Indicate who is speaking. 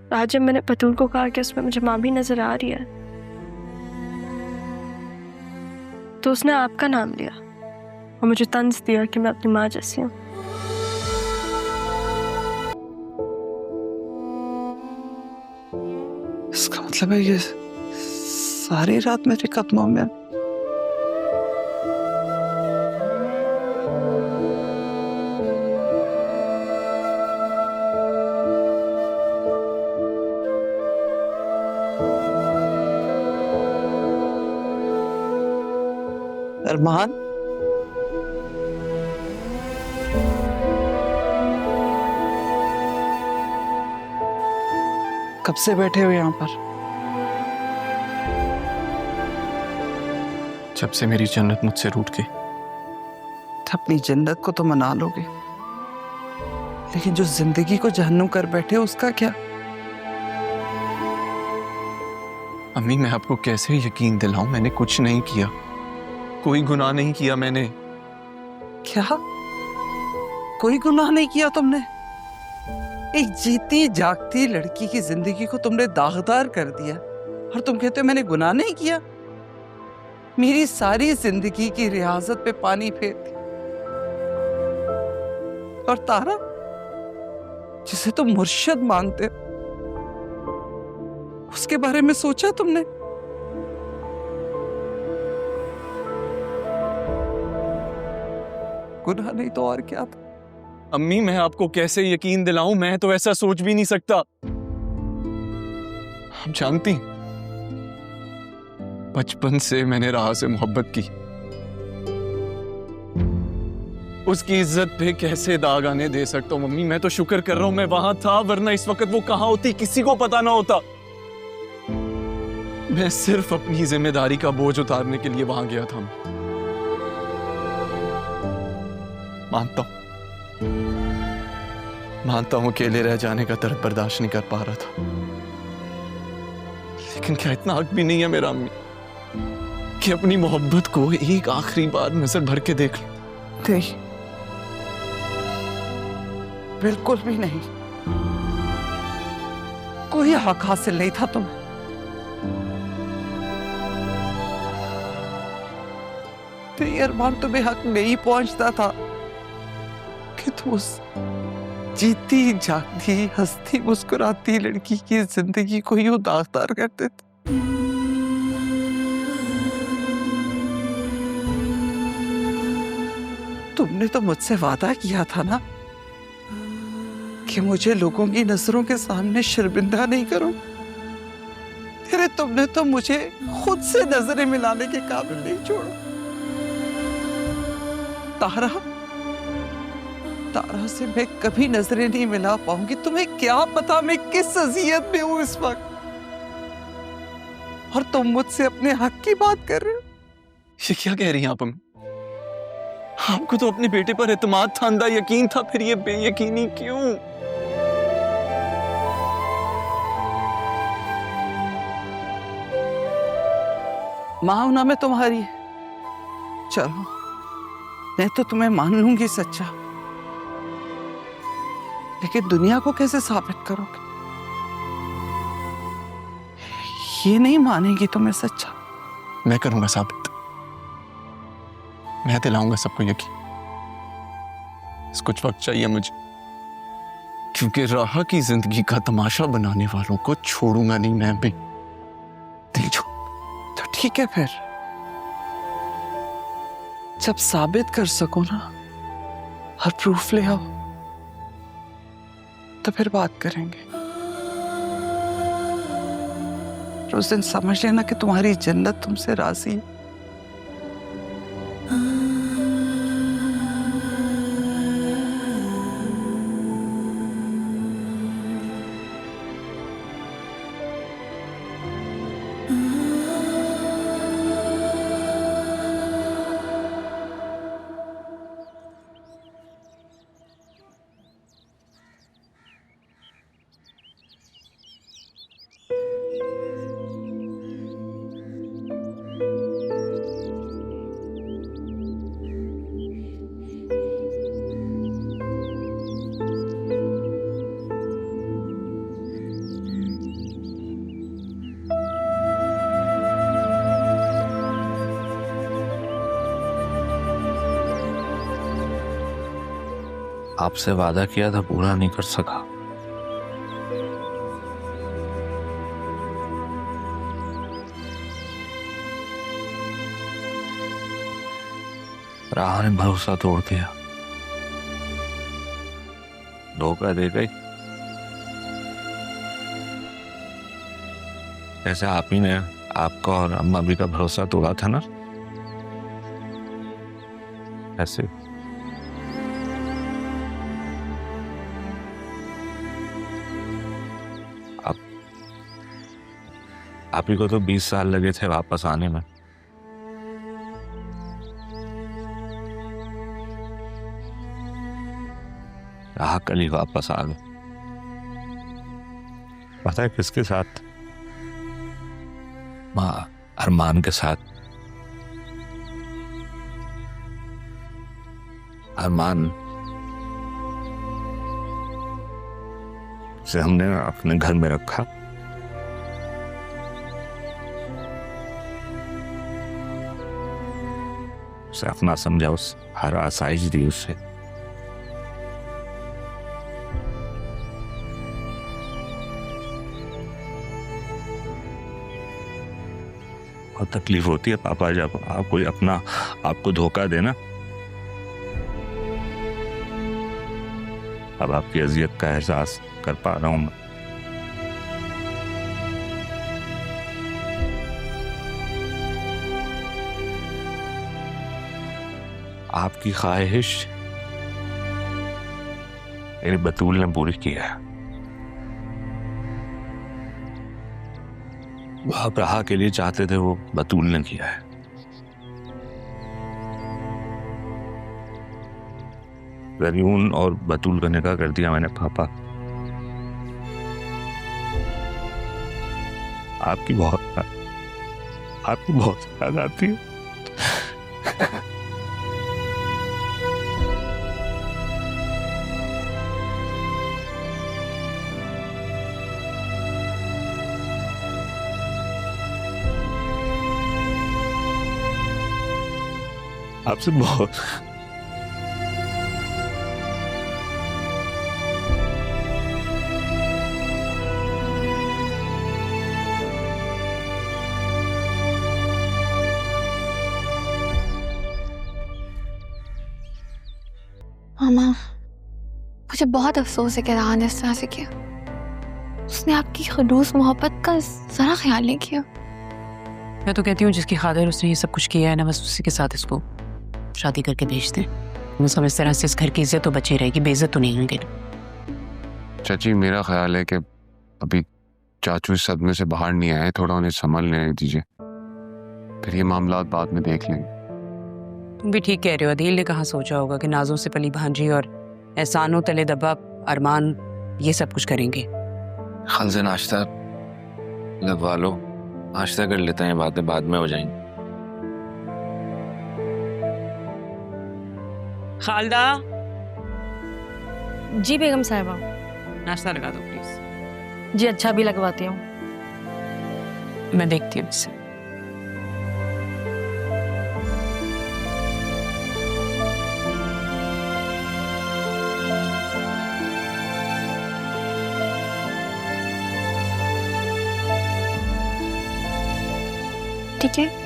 Speaker 1: आज जब मैंने बतूल को कहा कि उसमें मुझे माँ भी नजर आ रही है, तो उसने आपका नाम लिया और मुझे तंज दिया कि मैं अपनी माँ जैसी हूँ।
Speaker 2: इसका मतलब है ये सारी रात मेरे कदमों में। अरमान, कब से बैठे हो यहाँ पर?
Speaker 3: जब से मेरी जन्नत मुझसे रूठ गई।
Speaker 2: अपनी जन्नत को तो मना लोगे, लेकिन जो जिंदगी को जहन्नुम कर बैठे उसका क्या?
Speaker 3: अम्मी, मैं आपको कैसे यकीन दिलाऊं? मैंने कुछ नहीं किया, कोई गुनाह नहीं किया मैंने।
Speaker 2: क्या कोई गुनाह नहीं किया तुमने? एक जीती जागती लड़की की जिंदगी को तुमने दागदार कर दिया और तुम कहते हो मैंने गुनाह नहीं किया? मेरी सारी जिंदगी की रियाजत पे पानी फेर दी। और तारा, जिसे तुम मुर्शिद मानते हो, उसके बारे में सोचा तुमने? गुनाह नहीं तो और क्या था?
Speaker 3: अम्मी, मैं आपको कैसे यकीन दिलाऊं? मैं तो ऐसा सोच भी नहीं सकता। आप जानती, बचपन से मैंने राह से मोहब्बत की। उसकी इज्जत पे कैसे दाग आने दे सकता हूँ मम्मी? मैं तो शुक्र कर रहा हूं मैं वहां था, वरना इस वक्त वो कहां होती किसी को पता ना होता। मैं सिर्फ अपनी जिम्मेदारी का बोझ उतारने के लिए वहां गया था। मानता हूं अकेले रह जाने का दर्द बर्दाश्त नहीं कर पा रहा था, लेकिन क्या इतना हक भी नहीं है मेरा अम्मी कि अपनी मोहब्बत को एक आखिरी बार नजर भर के देख लूं?
Speaker 2: नहीं, बिल्कुल भी नहीं। कोई हक हासिल नहीं था तुम्हें। तेरी अरमान तुम्हें हक नहीं पहुंचता था कि तुम उस जीती जागती हंसती मुस्कुराती लड़की की जिंदगी को यूं दागदार करते थे। तुमने तो मुझसे वादा किया था ना कि मुझे लोगों की नजरों के सामने शर्मिंदा नहीं करो। अरे तुमने तो मुझे खुद से नजरें मिलाने के काबिल नहीं छोड़ा। तारा, तारा से मैं कभी नजरें नहीं मिला पाऊंगी। तुम्हें क्या पता मैं किस अजियत में हूं इस वक्त, और तुम मुझसे अपने हक की बात कर रहे हो।
Speaker 3: ये क्या कह रही हैं आप अम्मी? आपको तो अपने बेटे पर एतमाद था, अंधा यकीन था, फिर ये बेयकीनी क्यों?
Speaker 2: मां होना मैं तुम्हारी, चलो मैं तो तुम्हें मान लूंगी सच्चा, लेकिन दुनिया को कैसे साबित करोगे? ये नहीं मानेगी तुम्हें सच्चा।
Speaker 3: मैं करूंगा साबित, मैं दिलाऊंगा सबको यकीन। बस कुछ वक्त चाहिए मुझे, क्योंकि राह की जिंदगी का तमाशा बनाने वालों को छोड़ूंगा नहीं मैं भी। दिल छोड़।
Speaker 2: तो ठीक है, फिर जब साबित कर सको ना और प्रूफ ले आओ, तो फिर बात करेंगे। उस दिन समझ लेना कि तुम्हारी जन्नत तुमसे राजी है।
Speaker 4: आपसे वादा किया था, पूरा नहीं कर सका। राह ने भरोसा तोड़ दिया, धोखा दे गई। जैसे आप ही ने आपका और अम्मा भी का भरोसा तोड़ा था ना, ऐसे आप ही को तो 20 साल लगे थे वापस आने में। राह कल ही वापस आ गए। पता है किसके साथ? माँ अरमान के साथ। अरमान से हमने अपने घर में रखा, उसे अपना समझा, उस हर आसाइश दी उसे। बहुत तकलीफ होती है पापा जब आप कोई अपना आपको धोखा देना। अब आपकी अजियत का एहसास कर पा रहा हूं मैं। आपकी ख्वाहिश मेरी बतूल ने पूरी किया है। वो आप राह के लिए चाहते थे, वो बतूल ने किया है। ज़रियून और बतूल का निकाह कर दिया मैंने पापा। आपकी बहुत याद आती है। आपसे बहुत
Speaker 5: मामा, मुझे बहुत अफसोस है कि राह ने इस तरह से किया। उसने आपकी खलूस मोहब्बत का जरा ख्याल नहीं किया।
Speaker 6: मैं तो कहती हूँ जिसकी खातिर उसने ये सब कुछ किया है ना, बस उसी के साथ इसको शादी करके भेज दें। मतलब इस तरह से इस घर की इज्जत तो बची रहेगी, बेइज्जत तो नहीं होंगे।
Speaker 3: चाची मेरा ख्याल है कि अभी चाचू इस सदमे से बाहर नहीं आए, थोड़ा उन्हें संभलने दीजिए, फिर ये मामला बाद में देख लेंगे।
Speaker 6: तुम भी ठीक कह रहे हो। अदील ने कहाँ सोचा होगा कि नाजों से पली भांजी और एहसानों तले दबा अरमान ये सब कुछ करेंगे।
Speaker 4: खाल से नाश्ता लगवा लो, नाश्ता कर लेते हैं, बातें बाद में हो जाएंगी।
Speaker 6: खालदा,
Speaker 1: जी बेगम साहिबा।
Speaker 6: नाश्ता लगा दो प्लीज।
Speaker 1: जी अच्छा, भी लगवाती हूँ।
Speaker 6: मैं देखती हूँ इससे।
Speaker 5: ठीक है।